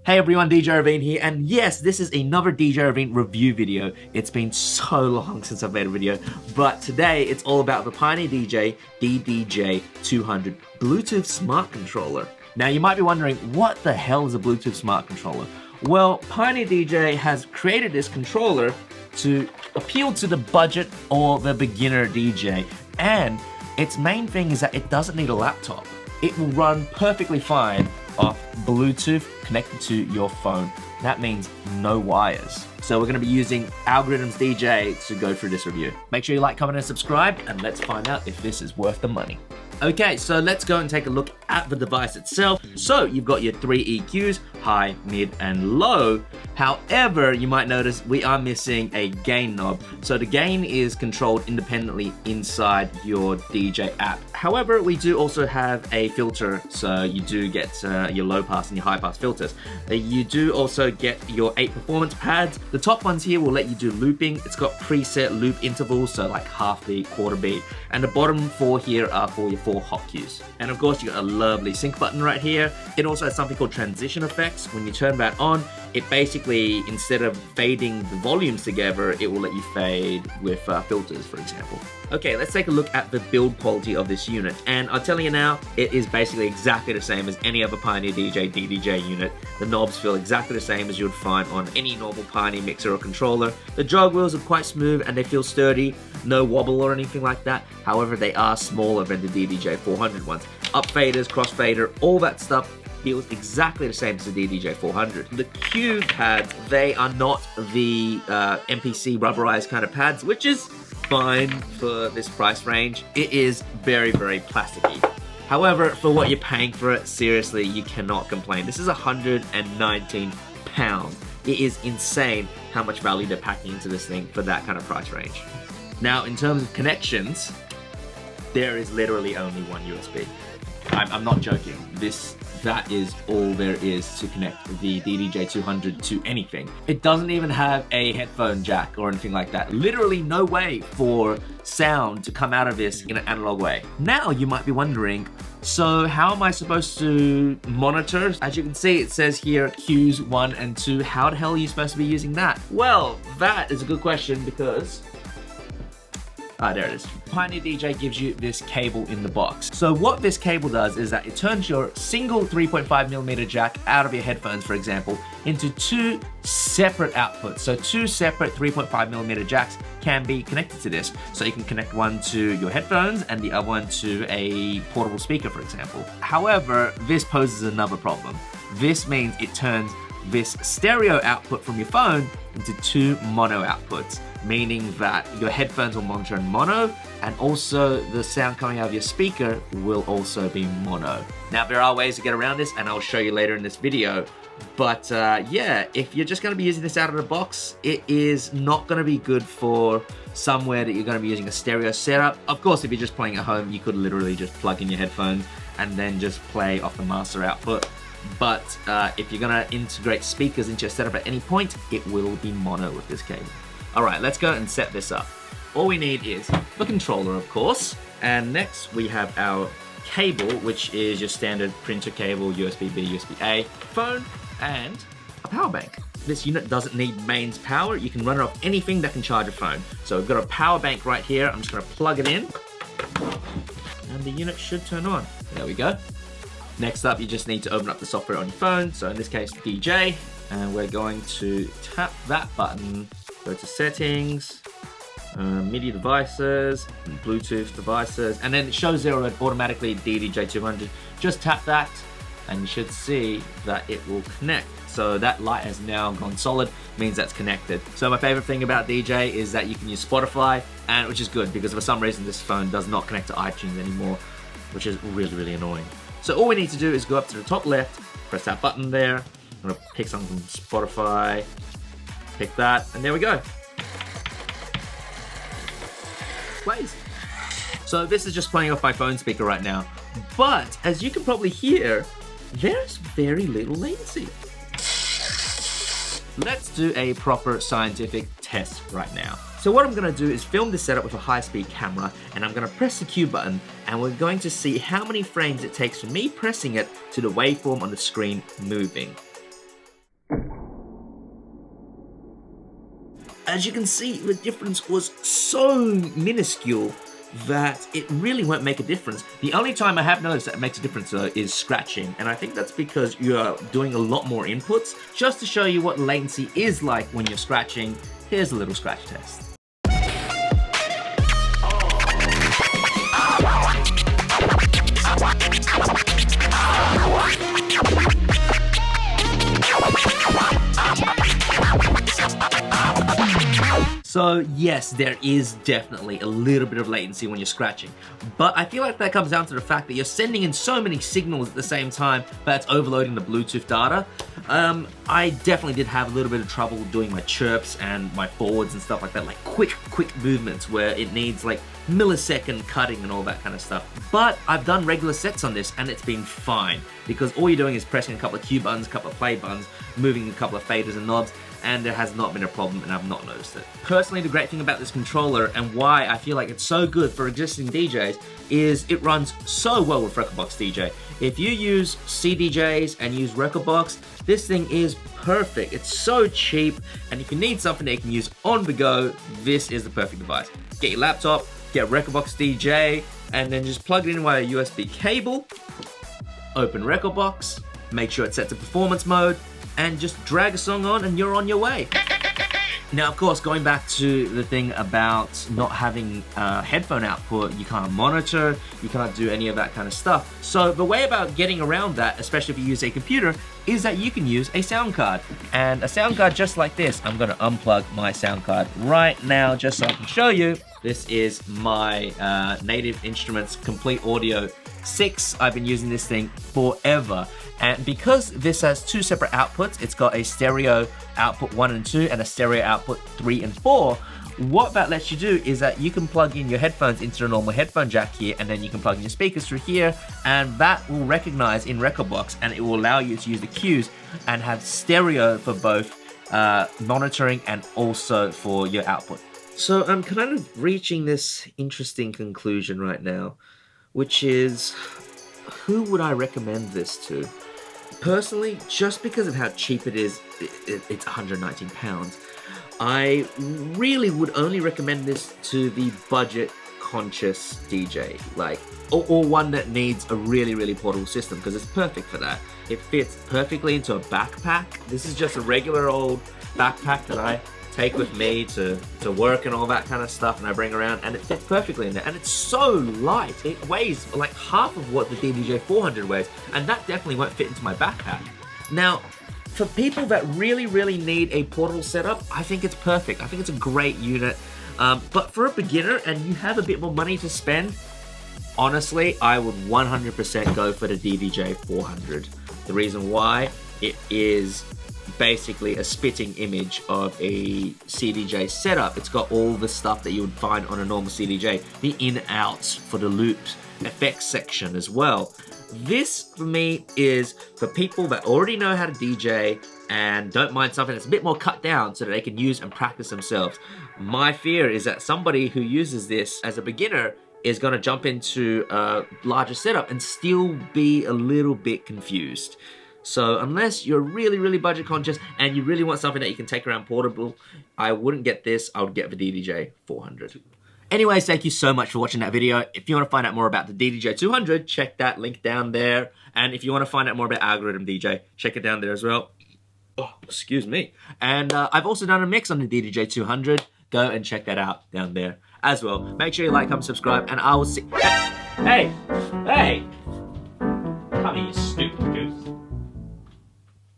Hey everyone, DJ Ravine here, and yes, this is another DJ Ravine review video. It's been so long since I've made a video, but today it's all about the PioneerDJ DDJ-200 Bluetooth Smart Controller. Now you might be wondering, what the hell is a Bluetooth Smart Controller? Well, PioneerDJ has created this controller to appeal to the budget or the beginner DJ, and its main thing is that it doesn't need a laptop. It will run perfectly fine off Bluetooth connected to your phone. That means no wires. So we're going to be using Algorithms DJ to go through this review. Make sure you like, comment, and subscribe, and let's find out if this is worth the money. Okay, so let's go and take a look at the device itself. So you've got your 3 EQs, high, mid, and low. However, you might notice we are missing a gain knob. So the gain is controlled independently inside your DJ app. However, we do also have a filter, so you do get your low pass and your high pass filters. You do also get your 8 performance pads. The top ones here will let you do looping. It's got preset loop intervals, so like half beat, quarter beat. And the bottom 4 here are for your 4 hot cues. And of course, you got a lovely sync button right here. It also has something called transition effects. When you turn that on, it basically, instead of fading the volumes together, it will let you fade with filters, for example. Okay, let's take a look at the build quality of this unit. And I'll tell you now, it is basically exactly the same as any other PioneerDJ DDJ unit. The knobs feel exactly the same as you would find on any normal Pioneer mixer or controller. The jog wheels are quite smooth and they feel sturdy, no wobble or anything like that. However, they are smaller than the DDJ-400 ones. Up faders, cross fader, all that stuff feels exactly the same as the DDJ-400. The cue pads, they are not the MPC rubberized kind of pads, which is fine for this price range. It is very, very plasticky. However, for what you're paying for it, seriously, you cannot complain. This is £119. It is insane how much value they're packing into this thing for that kind of price range. Now, in terms of connections, there is literally only one USB. I'm not joking. That is all there is to connect the DDJ-200 to anything. It doesn't even have a headphone jack or anything like that. Literally no way for sound to come out of this in an analog way. Now you might be wondering, so how am I supposed to monitor? As you can see, it says here cues 1 and 2. How the hell are you supposed to be using that? Well, that is a good question because there it is. PioneerDJ gives you this cable in the box. So what this cable does is that it turns your single 3.5mm jack out of your headphones, for example, into 2 separate outputs. So 2 separate 3.5mm jacks can be connected to this. So you can connect one to your headphones and the other one to a portable speaker, for example. However, this poses another problem. This means it turns this stereo output from your phone into 2 mono outputs, meaning that your headphones will monitor in mono, and also the sound coming out of your speaker will also be mono. Now, there are ways to get around this, and I'll show you later in this video. But yeah, if you're just going to be using this out of the box, it is not going to be good for somewhere that you're going to be using a stereo setup. Of course, if you're just playing at home, you could literally just plug in your headphones and then just play off the master output. But if you're gonna integrate speakers into your setup at any point, it will be mono with this cable. All right, let's go and set this up. All we need is the controller, of course, and next we have our cable, which is your standard printer cable, USB-B, USB-A, phone, and a power bank. This unit doesn't need mains power. You can run it off anything that can charge a phone. So we've got a power bank right here. I'm just gonna plug it in, and the unit should turn on. There we go. Next up, you just need to open up the software on your phone. So in this case, DJ, and we're going to tap that button, go to settings, MIDI devices, and Bluetooth devices, and then it shows there automatically DDJ-200. Just tap that, and you should see that it will connect. So that light has now gone solid, means that's connected. So my favorite thing about DJ is that you can use Spotify, and which is good because for some reason this phone does not connect to iTunes anymore, which is really, really annoying. So all we need to do is go up to the top left, press that button there. I'm gonna pick something from Spotify, pick that, and there we go. Plays. So this is just playing off my phone speaker right now. But as you can probably hear, there's very little latency. Let's do a proper scientific test right now. So what I'm gonna do is film this setup with a high-speed camera, and I'm gonna press the Q button, and we're going to see how many frames it takes for me pressing it to the waveform on the screen moving. as you can see, the difference was so minuscule that it really won't make a difference. The only time I have noticed that it makes a difference though is scratching, and I think that's because you're doing a lot more inputs. Just to show you what latency is like when you're scratching, here's a little scratch test. So yes, there is definitely a little bit of latency when you're scratching, but I feel like that comes down to the fact that you're sending in so many signals at the same time that's overloading the Bluetooth data. I definitely did have a little bit of trouble doing my chirps and my forwards and stuff like that, like quick movements where it needs like millisecond cutting and all that kind of stuff. But I've done regular sets on this and it's been fine, because all you're doing is pressing a couple of cue buttons, a couple of play buttons, moving a couple of faders and knobs, and there has not been a problem and I've not noticed it. Personally, the great thing about this controller and why I feel like it's so good for existing DJs is it runs so well with Rekordbox DJ. If you use CDJs and use Rekordbox, this thing is perfect. It's so cheap, and if you need something that you can use on the go, this is the perfect device. Get your laptop, get Rekordbox DJ, and then just plug it in via a USB cable, open Rekordbox, make sure it's set to performance mode, and just drag a song on and you're on your way. Now, of course, going back to the thing about not having headphone output, you can't monitor, you can't do any of that kind of stuff. So the way about getting around that, especially if you use a computer, is that you can use a sound card. And a sound card just like this, I'm gonna unplug my sound card right now just so I can show you. This is my Native Instruments Complete Audio 6. I've been using this thing forever. And because this has two separate outputs, it's got a stereo output 1 and 2 and a stereo output 3 and 4. What that lets you do is that you can plug in your headphones into the normal headphone jack here, and then you can plug in your speakers through here, and that will recognize in Rekordbox, and it will allow you to use the cues and have stereo for both monitoring and also for your output. So I'm kind of reaching this interesting conclusion right now, which is, who would I recommend this to? Personally, just because of how cheap it is, it's 119 pounds, I really would only recommend this to the budget-conscious DJ, like, or one that needs a really portable system, because it's perfect for that. It fits perfectly into a backpack. This is just a regular old backpack that I take with me to work and all that kind of stuff, and I bring around, and it fits perfectly in there, and it's so light. It weighs like half of what the DDJ-200 weighs, and that definitely won't fit into my backpack. Now, for people that really need a portable setup, I think it's perfect. I think it's a great unit, but for a beginner and you have a bit more money to spend, honestly, I would 100% go for the DDJ-200. The reason why, it is basically a spitting image of a CDJ setup. It's got all the stuff that you would find on a normal CDJ, the in-outs for the loops, effects section as well. This, for me, is for people that already know how to DJ and don't mind something that's a bit more cut down so that they can use and practice themselves. My fear is that somebody who uses this as a beginner is going to jump into a larger setup and still be a little bit confused. So unless you're really budget conscious and you really want something that you can take around portable, I wouldn't get this. I would get the DDJ-200. Anyways, thank you so much for watching that video. If you want to find out more about the DDJ-200, check that link down there. And if you want to find out more about Algorithm DJ, check it down there as well. Oh, excuse me. And I've also done a mix on the DDJ-200. Go and check that out down there as well. Make sure you like, comment, subscribe, and I will see... Hey!